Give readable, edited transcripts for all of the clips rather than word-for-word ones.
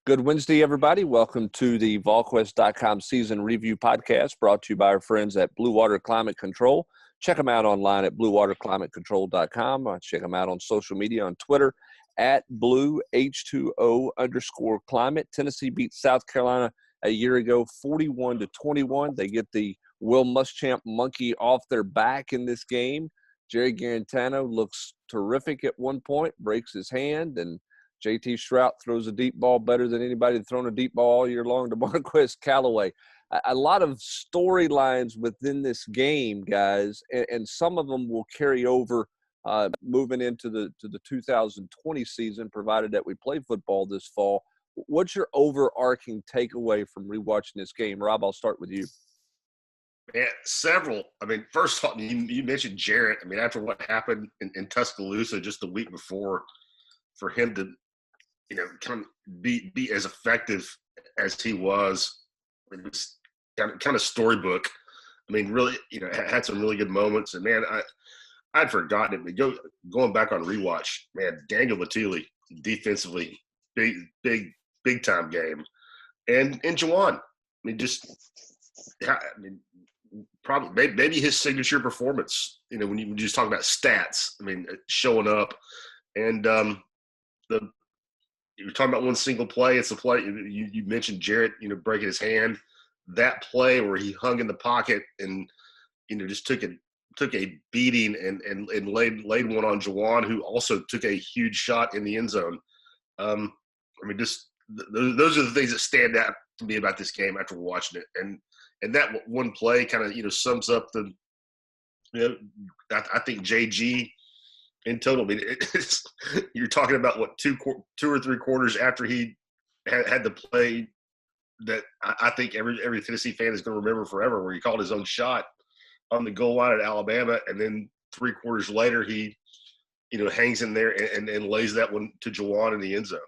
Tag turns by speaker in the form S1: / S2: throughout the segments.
S1: Good Wednesday, everybody. Welcome to the VolQuest.com season review podcast brought to you by our friends at Blue Water Climate Control. Check them out online at bluewaterclimatecontrol.com. Check them out on social media on Twitter at BlueH2O_climate. Tennessee beat South Carolina a year ago, 41-21. They get the Will Muschamp monkey off their back in this game. Jerry Garantano looks terrific at one point, breaks his hand, and JT Shrout throws a deep ball better than anybody that's thrown a deep ball all year long to Marquez Callaway. A lot of storylines within this game, guys, and some of them will carry over moving into the 2020 season, provided that we play football this fall. What's your overarching takeaway from rewatching this game? Rob, I'll start with you.
S2: Man, several. I mean, first of all, you mentioned Jarrett. I mean, after what happened in Tuscaloosa just the week before, for him to kind of be as effective as he was. It was kind of storybook. I mean, really, had some really good moments. And, man, I'd forgotten it. But going back on rewatch, man, Daniel Batili, defensively, big time game. And JaJuan, probably maybe his signature performance, when you just talk about stats, showing up. And you're talking about one single play. It's a play you mentioned Jarrett, breaking his hand. That play where he hung in the pocket and just took a beating and laid one on JaJuan, who also took a huge shot in the end zone. Those are the things that stand out to me about this game after watching it. And that one play kind of sums up the. I think JG. In total, you're talking about two or three quarters after he had the play that I think every Tennessee fan is going to remember forever, where he called his own shot on the goal line at Alabama, and then 3 quarters later he, hangs in there and lays that one to JaJuan in the end zone.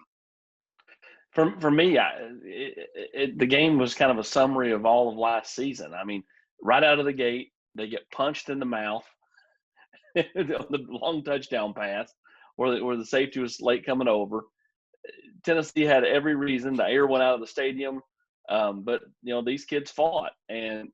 S3: For me, the game was kind of a summary of all of last season. I mean, right out of the gate, they get punched in the mouth. The long touchdown pass where the safety was late coming over. Tennessee had every reason. The air went out of the stadium. But, these kids fought. And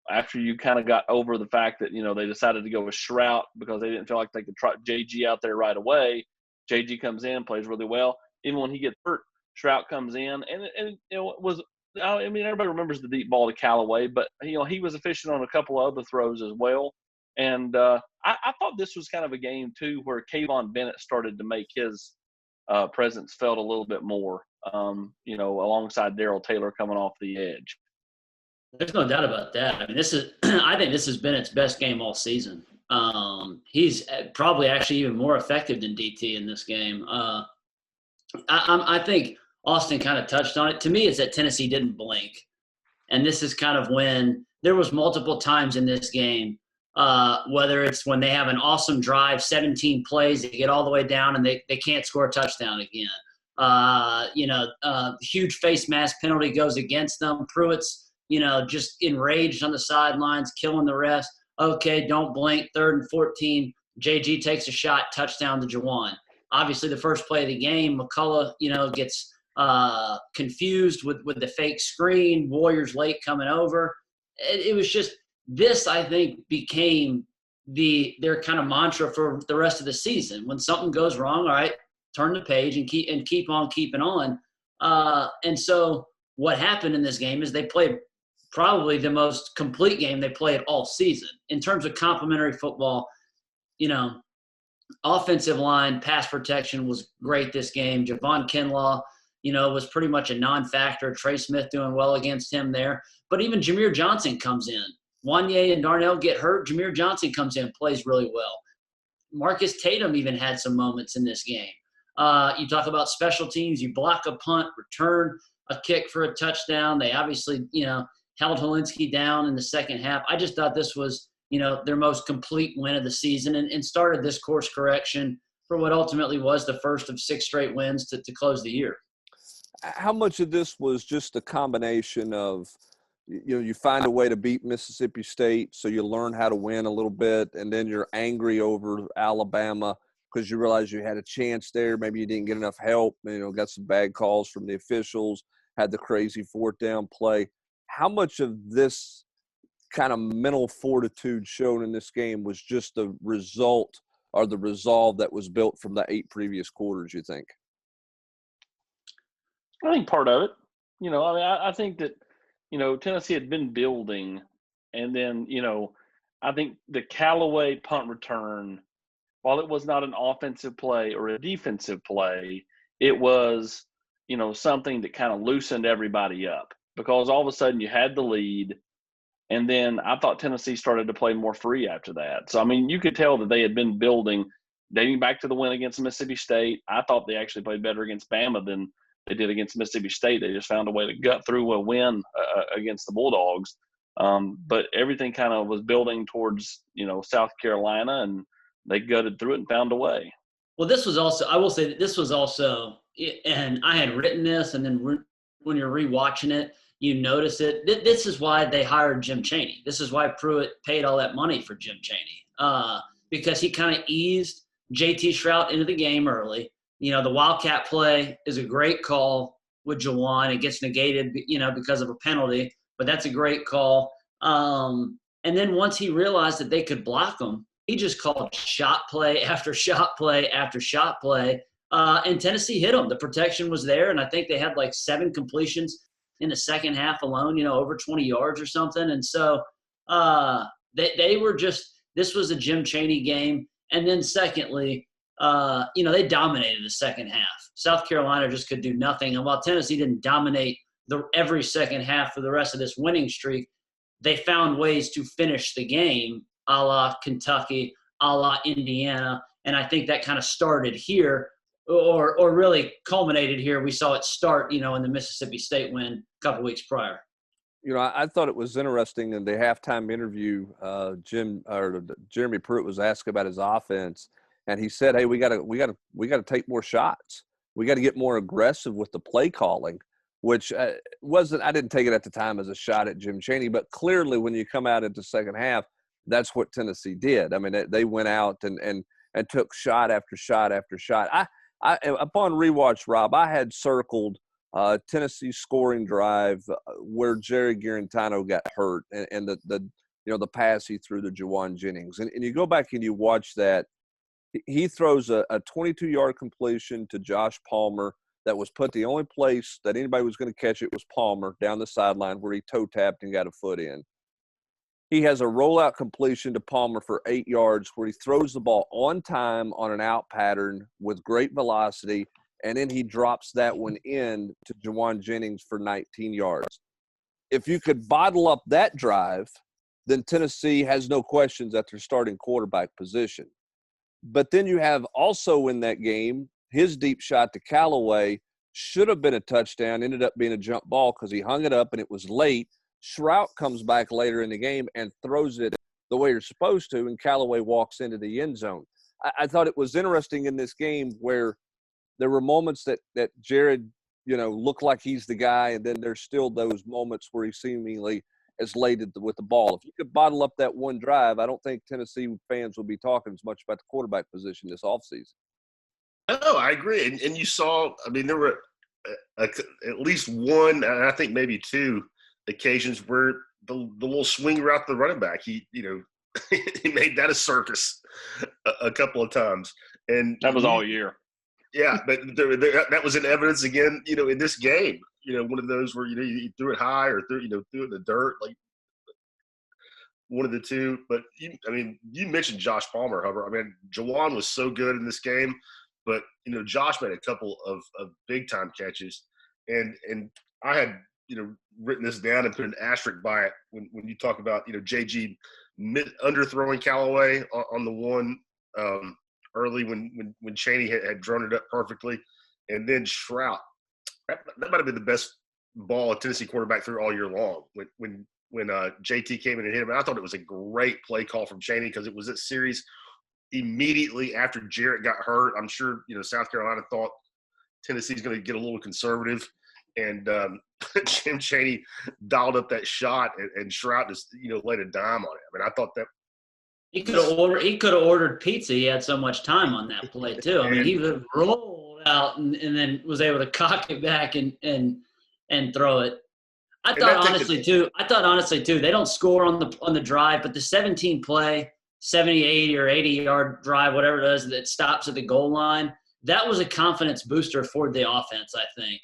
S3: after you kind of got over the fact that, they decided to go with Shrout because they didn't feel like they could try JG out there right away, JG comes in, plays really well. Even when he gets hurt, Shrout comes in. And it was – everybody remembers the deep ball to Callaway, but, he was efficient on a couple of other throws as well. And I thought this was kind of a game, too, where Kayvon Bennett started to make his presence felt a little bit more, alongside Darrell Taylor coming off the edge.
S4: There's no doubt about that. I mean, I think this has been Bennett's best game all season. He's probably actually even more effective than DT in this game. I think Austin kind of touched on it. To me, it's that Tennessee didn't blink. And this is kind of when there was multiple times in this game, whether it's when they have an awesome drive, 17 plays, they get all the way down and they can't score a touchdown again. Huge face mask penalty goes against them. Pruitt's, just enraged on the sidelines, killing the refs. Okay, don't blink. 3rd and 14. JG takes a shot, touchdown to JaJuan. Obviously, the first play of the game, McCullough, gets confused with the fake screen. Warriors late coming over. It was just – this, I think, became their kind of mantra for the rest of the season. When something goes wrong, all right, turn the page and keep on keeping on. And so what happened in this game is they played probably the most complete game they played all season. In terms of complementary football, offensive line, pass protection was great this game. Javon Kinlaw, was pretty much a non-factor. Trey Smith doing well against him there. But even Jameer Johnson comes in. Wanye and Darnell get hurt. Jameer Johnson comes in, plays really well. Marcus Tatum even had some moments in this game. You talk about special teams. You block a punt, return a kick for a touchdown. They obviously, held Helinski down in the second half. I just thought this was, their most complete win of the season and started this course correction for what ultimately was the first of 6 straight wins to close the year.
S1: How much of this was just a combination of – you find a way to beat Mississippi State, so you learn how to win a little bit, and then you're angry over Alabama, because you realized you had a chance there. Maybe you didn't get enough help, got some bad calls from the officials, had the crazy fourth down play. How much of this kind of mental fortitude shown in this game was just the result or the resolve that was built from the 8 previous quarters, you think?
S3: I think part of it. I think that, Tennessee had been building, and then, I think the Callaway punt return, while it was not an offensive play or a defensive play, it was, something that kind of loosened everybody up, because all of a sudden you had the lead. And then I thought Tennessee started to play more free after that. So, you could tell that they had been building, dating back to the win against Mississippi State. I thought they actually played better against Bama than they did against Mississippi State. They just found a way to gut through a win against the Bulldogs. But everything kind of was building towards, South Carolina, and they gutted through it and found a way.
S4: Well, this was also, I will say that this was also, and I had written this, and then when you're rewatching it, you notice it. This is why they hired Jim Chaney. This is why Pruitt paid all that money for Jim Chaney, because he kind of eased JT Shrout into the game early. The Wildcat play is a great call with JaJuan. It gets negated, because of a penalty, but that's a great call. And then once he realized that they could block him, he just called shot play after shot play after shot play. And Tennessee hit him. The protection was there, and I think they had like 7 completions in the second half alone, over 20 yards or something. And so they were just – this was a Jim Chaney game. And then secondly, they dominated the second half. South Carolina just could do nothing. And while Tennessee didn't dominate every second half for the rest of this winning streak, they found ways to finish the game, a la Kentucky, a la Indiana. And I think that kind of started here, or really culminated here. We saw it start, in the Mississippi State win a couple weeks prior.
S1: I thought it was interesting in the halftime interview. Jeremy Pruitt was asked about his offense, and he said, "Hey, we got to take more shots. We got to get more aggressive with the play calling," which wasn't. I didn't take it at the time as a shot at Jim Chaney, but clearly when you come out into the second half, that's what Tennessee did. They went out and took shot after shot after shot. I upon rewatch, Rob, I had circled Tennessee scoring drive where Jerry Garantano got hurt, and the pass he threw to JaJuan Jennings, and you go back and you watch that. He throws a 22-yard completion to Josh Palmer that was put the only place that anybody was going to catch it was Palmer down the sideline where he toe tapped and got a foot in. He has a rollout completion to Palmer for 8 yards where he throws the ball on time on an out pattern with great velocity, and then he drops that one in to JaJuan Jennings for 19 yards. If you could bottle up that drive, then Tennessee has no questions at their starting quarterback position. But then you have also in that game, his deep shot to Callaway should have been a touchdown, ended up being a jump ball because he hung it up and it was late. Shrout comes back later in the game and throws it the way you're supposed to, and Callaway walks into the end zone. I thought it was interesting in this game where there were moments that Jared, looked like he's the guy, and then there's still those moments where he seemingly is late with the ball. If you could bottle up that one drive, I don't think Tennessee fans will be talking as much about the quarterback position this offseason.
S2: No, I agree. And you saw, there were at least one, and I think maybe 2 occasions where the little swing route to the running back, he he made that a circus a couple of times. And
S3: that was all year.
S2: Yeah, but that was in evidence again, in this game. One of those where, you threw it high or threw it in the dirt, like one of the two. But, you mentioned Josh Palmer, Hubbard. JaJuan was so good in this game, but, Josh made a couple of big-time catches. And I had, written this down and put an asterisk by it when you talk about, JG underthrowing Callaway on the one early when Chaney had drawn it up perfectly. And then Shrout, that might have been the best ball a Tennessee quarterback threw all year long when JT came in and hit him. And I thought it was a great play call from Chaney because it was a series immediately after Jarrett got hurt. I'm sure, South Carolina thought Tennessee's going to get a little conservative. And Jim Chaney dialed up that shot, and Shrout just, laid a dime on it. I thought
S4: He could have ordered pizza. He had so much time on that play too. I mean, he would have rolled out and then was able to cock it back and throw it. I thought honestly too, they don't score on the drive, but the 17 play, 70 or 80-yard drive, whatever it is, that stops at the goal line, that was a confidence booster for the offense, I think.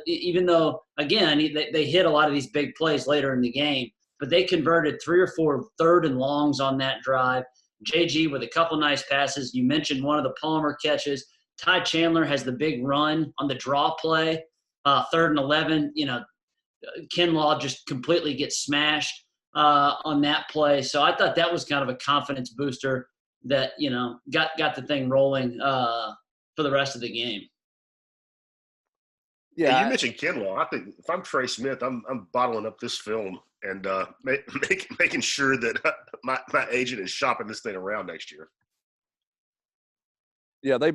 S4: Even though, again, they hit a lot of these big plays later in the game, but they converted 3 or 4 third and longs on that drive. JG with a couple nice passes. You mentioned one of the Palmer catches. Ty Chandler has the big run on the draw play, 3rd and 11. Kinlaw just completely gets smashed on that play. So I thought that was kind of a confidence booster that, got the thing rolling for the rest of the game.
S2: Yeah, you mentioned Kinlaw. I think if I'm Trey Smith, I'm bottling up this film and making sure that my agent is shopping this thing around next year.
S1: Yeah, they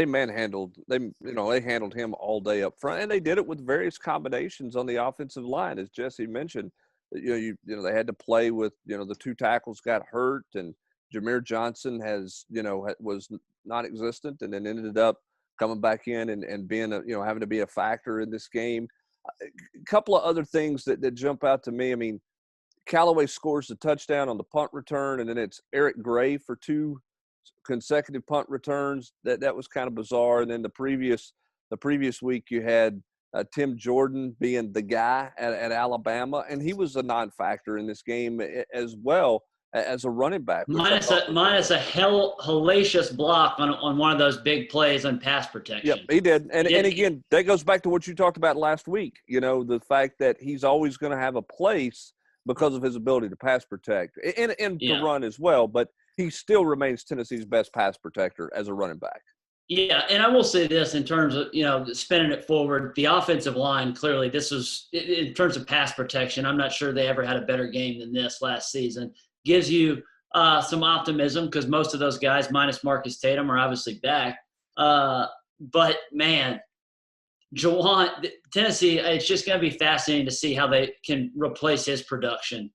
S1: manhandled they handled him all day up front, and they did it with various combinations on the offensive line, as Jesse mentioned. They had to play with the 2 tackles got hurt, and Jameer Johnson was non-existent, and then ended up coming back in and being having to be a factor in this game. A couple of other things that jump out to me. I mean, Callaway scores the touchdown on the punt return, and then it's Eric Gray for 2 consecutive punt returns. That was kind of bizarre. And then the previous week you had Tim Jordan being the guy at Alabama, and he was a non-factor in this game as well as a running back.
S4: Minus a hellacious block on one of those big plays on pass protection.
S1: Yep, he did. And again, that goes back to what you talked about last week, the fact that he's always going to have a place because of his ability to pass protect and to run as well. But he still remains Tennessee's best pass protector as a running back.
S4: Yeah, and I will say this in terms of, spinning it forward, the offensive line, clearly this was, in terms of pass protection, I'm not sure they ever had a better game than this last season. Gives you some optimism because most of those guys, minus Marcus Tatum, are obviously back. But, man, JaJuan, Tennessee, it's just going to be fascinating to see how they can replace his production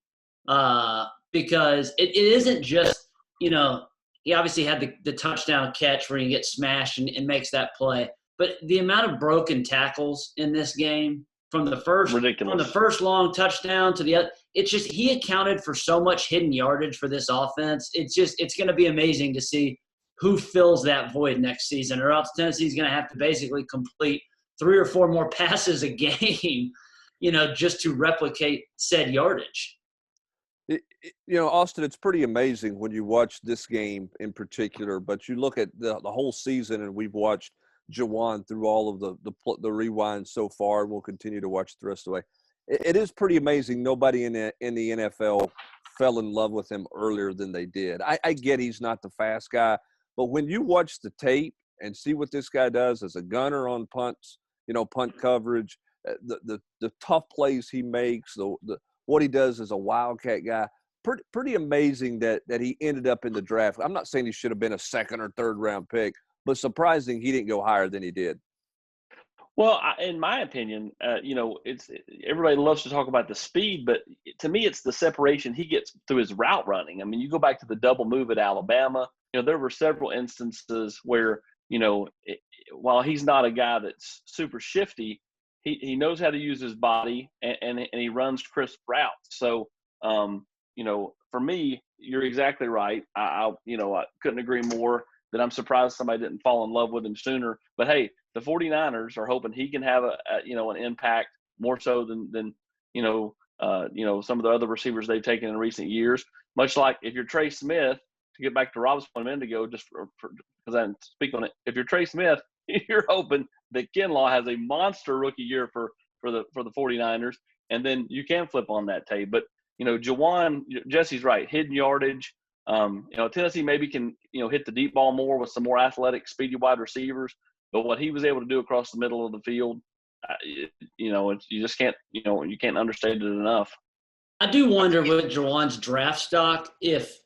S4: because it isn't just, he obviously had the touchdown catch where he gets smashed and makes that play. But the amount of broken tackles in this game from the first long touchdown to the other, it's just he accounted for so much hidden yardage for this offense. It's going to be amazing to see who fills that void next season, or else Tennessee's going to have to basically complete 3 or 4 more passes a game, just to replicate said yardage.
S1: Austin, it's pretty amazing when you watch this game in particular, but you look at the whole season, and we've watched JaJuan through all of the rewinds so far, and we'll continue to watch the rest of the way. It is pretty amazing nobody in the NFL fell in love with him earlier than they did. I get he's not the fast guy, but when you watch the tape and see what this guy does as a gunner on punts, punt coverage, the tough plays he makes, what he does as a wildcat guy, pretty amazing that he ended up in the draft. I'm not saying he should have been a 2nd or 3rd round pick, but surprising he didn't go higher than he did.
S3: Well, in my opinion, it's everybody loves to talk about the speed, but to me, it's the separation he gets through his route running. I mean, you go back to the double move at Alabama. There were several instances where, while he's not a guy that's super shifty, he knows how to use his body and he runs crisp routes. So, for me, you're exactly right. I couldn't agree more that I'm surprised somebody didn't fall in love with him sooner. But hey, the 49ers are hoping he can have an impact more so than some of the other receivers they've taken in recent years. Much like if you're Trey Smith, to get back to Rob's point a minute ago, just because I didn't speak on it, if you're Trey Smith, you're hoping that Kinlaw has a monster rookie year for the 49ers, and then you can flip on that tape. But JaJuan, Jesse's right, hidden yardage. Tennessee maybe can hit the deep ball more with some more athletic, speedy wide receivers. But what he was able to do across the middle of the field, you just can't you can't understate it enough.
S4: I do wonder with JaJuan's draft stock if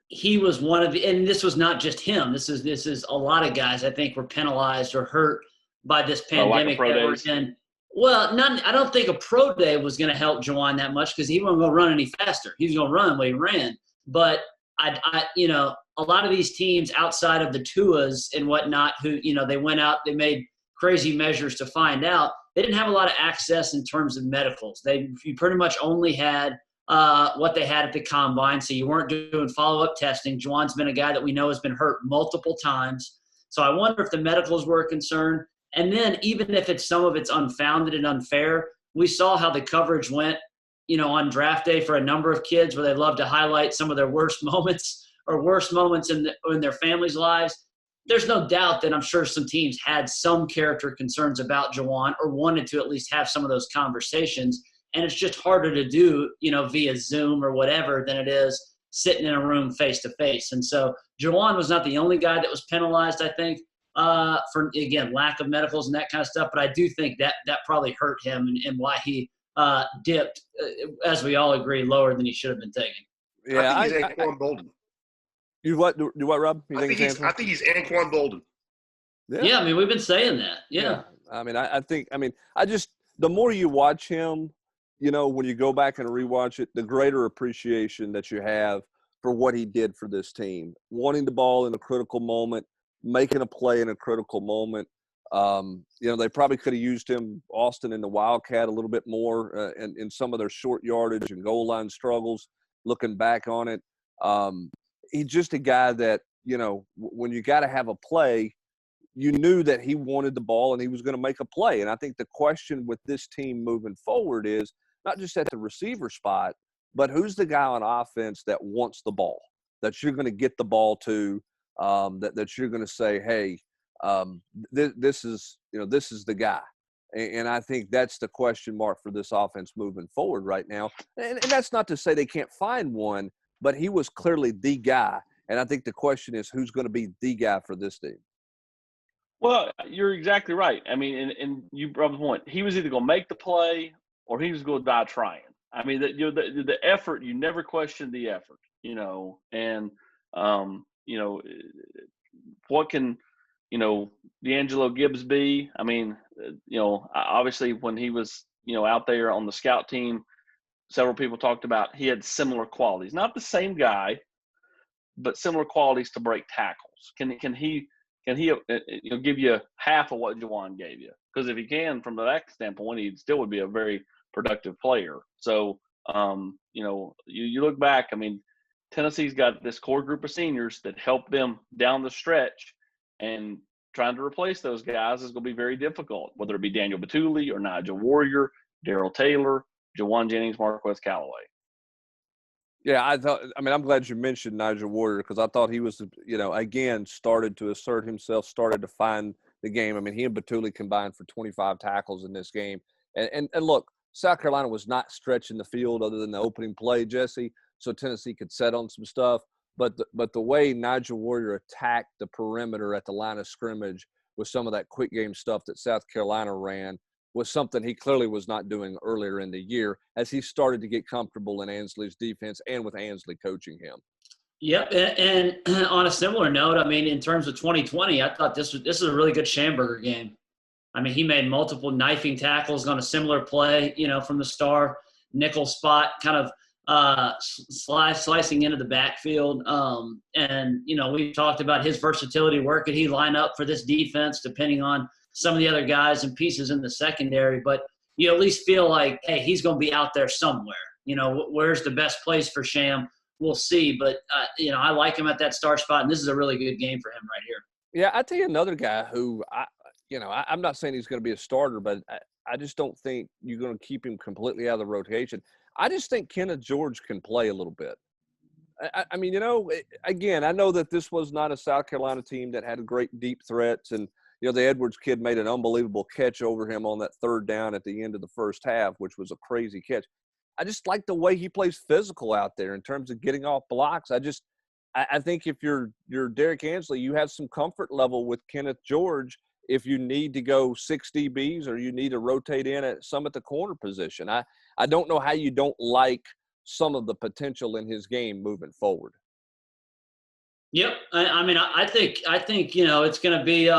S4: he was one of the, and this was not just him. This is a lot of guys I think were penalized or hurt by this pandemic that we're in. Well, I don't think a pro day was going to help JaJuan that much because he wasn't going to run any faster. He was going to run what he ran. But a lot of these teams outside of the Tuas and whatnot, who, they went out, they made crazy measures to find out, they didn't have a lot of access in terms of medicals. You pretty much only had what they had at the combine, so you weren't doing follow-up testing. JaJuan's been a guy that we know has been hurt multiple times. So I wonder if the medicals were a concern. And then even if some of it's unfounded and unfair, we saw how the coverage went, on draft day for a number of kids where they love to highlight some of their worst moments or worst moments in their families' lives. There's no doubt that I'm sure some teams had some character concerns about JaJuan or wanted to at least have some of those conversations. And it's just harder to do, via Zoom or whatever than it is sitting in a room face to face. And so JaJuan was not the only guy that was penalized, I think, for, again, lack of medicals and that kind of stuff. But I do think that probably hurt him and why he dipped, as we all agree, lower than he should have been taken.
S2: Yeah, I think he's Anquan Bolden.
S1: You what, Rob?
S2: I think he's Anquan Bolden.
S4: Yeah, I mean, we've been saying that. Yeah.
S1: I mean, the more you watch him, when you go back and rewatch it, the greater appreciation that you have for what he did for this team. Wanting the ball in a critical moment, making a play in a critical moment. They probably could have used him, Austin, in the Wildcat a little bit more in some of their short yardage and goal line struggles, looking back on it. He's just a guy that, when you got to have a play, you knew that he wanted the ball and he was going to make a play. And I think the question with this team moving forward is not just at the receiver spot, but who's the guy on offense that wants the ball, that you're going to get the ball to, that you're going to say, hey, this is the guy. And I think that's the question mark for this offense moving forward right now. And that's not to say they can't find one, but he was clearly the guy. And I think the question is who's going to be the guy for this team.
S3: Well, you're exactly right. I mean, and you brought the point. He was either going to make the play or he was going to die trying. I mean, the effort, you never question the effort, and, what can, D'Angelo Gibbs be? I mean, obviously when he was, out there on the scout team, several people talked about he had similar qualities, not the same guy, but similar qualities to break tackles. Can he give you half of what JaJuan gave you? Because if he can, from that standpoint, he still would be a very productive player. So, you look back, I mean, Tennessee's got this core group of seniors that help them down the stretch, and trying to replace those guys is going to be very difficult, whether it be Daniel Batuli or Nigel Warrior, Darrell Taylor, JaJuan Jennings, Marquez Callaway.
S1: Yeah, I'm glad you mentioned Nigel Warrior because I thought he was, again, started to assert himself, started to find the game. I mean, he and Batuli combined for 25 tackles in this game. And look, South Carolina was not stretching the field other than the opening play, Jesse, so Tennessee could set on some stuff. But the way Nigel Warrior attacked the perimeter at the line of scrimmage with some of that quick game stuff that South Carolina ran was something he clearly was not doing earlier in the year as he started to get comfortable in Ansley's defense and with Ansley coaching him.
S4: Yep, and on a similar note, I mean, in terms of 2020, I thought this is a really good Schamberger game. I mean, he made multiple knifing tackles on a similar play, from the star nickel spot, kind of slicing into the backfield. And, we've talked about his versatility. Where could he line up for this defense, depending on some of the other guys and pieces in the secondary? But you at least feel like, hey, he's going to be out there somewhere. Where's the best place for Sham? We'll see. But, I like him at that star spot, and this is a really good game for him right here.
S1: Yeah, I tell you another guy who, I'm not saying he's going to be a starter, but I just don't think you're going to keep him completely out of the rotation. I just think Kenneth George can play a little bit. I mean, again, I know that this was not a South Carolina team that had great deep threats, and the Edwards kid made an unbelievable catch over him on that third down at the end of the first half, which was a crazy catch. I just like the way he plays physical out there in terms of getting off blocks. I think if you're Derek Ansley, you have some comfort level with Kenneth George if you need to go 6 DBs or you need to rotate in at the corner position. I don't know how you don't like some of the potential in his game moving forward.
S4: Yep. I think it's going to be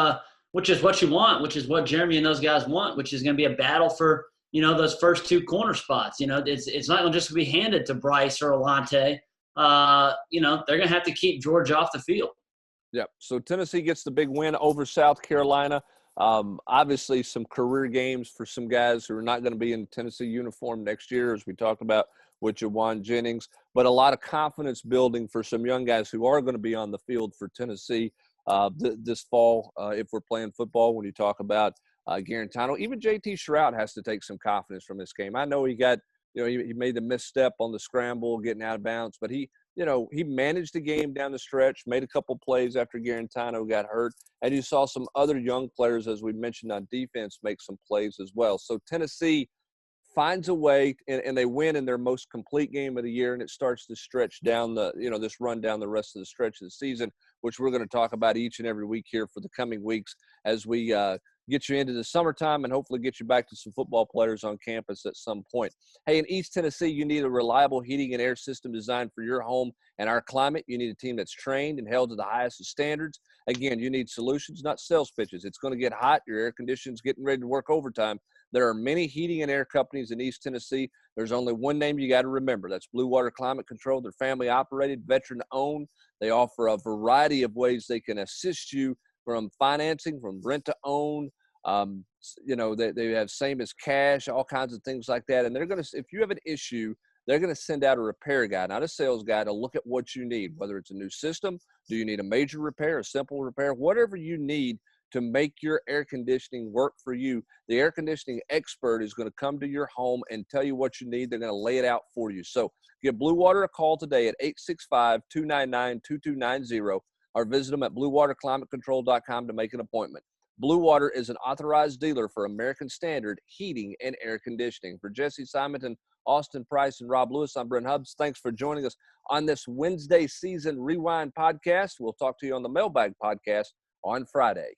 S4: which is what you want, which is what Jeremy and those guys want, which is going to be a battle for, those first two corner spots. It's not going to just be handed to Bryce or Alante. they're going to have to keep Georgia off the field.
S1: Yep. So Tennessee gets the big win over South Carolina. Obviously, some career games for some guys who are not going to be in Tennessee uniform next year, as we talked about with JaJuan Jennings. But a lot of confidence building for some young guys who are going to be on the field for Tennessee this fall if we're playing football. When you talk about Garantano, even JT Shroud has to take some confidence from this game. I know he got, he made the misstep on the scramble, getting out of bounds, but he managed the game down the stretch, made a couple plays after Garantano got hurt, and you saw some other young players, as we mentioned on defense, make some plays as well. So Tennessee finds a way, and they win in their most complete game of the year, and it starts to stretch down this run down the rest of the stretch of the season, which we're going to talk about each and every week here for the coming weeks as we get you into the summertime and hopefully get you back to some football players on campus at some point. Hey, in East Tennessee, you need a reliable heating and air system designed for your home and our climate. You need a team that's trained and held to the highest of standards. Again, you need solutions, not sales pitches. It's going to get hot. Your air conditioning's getting ready to work overtime. There are many heating and air companies in East Tennessee. There's only one name you got to remember. That's Blue Water Climate Control. They're family operated, veteran owned. They offer a variety of ways they can assist you, from financing, from rent to own. They have same as cash, all kinds of things like that. And they're going to, if you have an issue, they're going to send out a repair guy, not a sales guy, to look at what you need, whether it's a new system, do you need a major repair, a simple repair, whatever you need to make your air conditioning work for you. The air conditioning expert is going to come to your home and tell you what you need. They're going to lay it out for you. So give Blue Water a call today at 865-299-2290 or visit them at bluewaterclimatecontrol.com to make an appointment. Blue Water is an authorized dealer for American Standard Heating and Air Conditioning. For Jesse Simonton, Austin Price, and Rob Lewis, I'm Brent Hubbs. Thanks for joining us on this Wednesday Season Rewind podcast. We'll talk to you on the Mailbag podcast on Friday.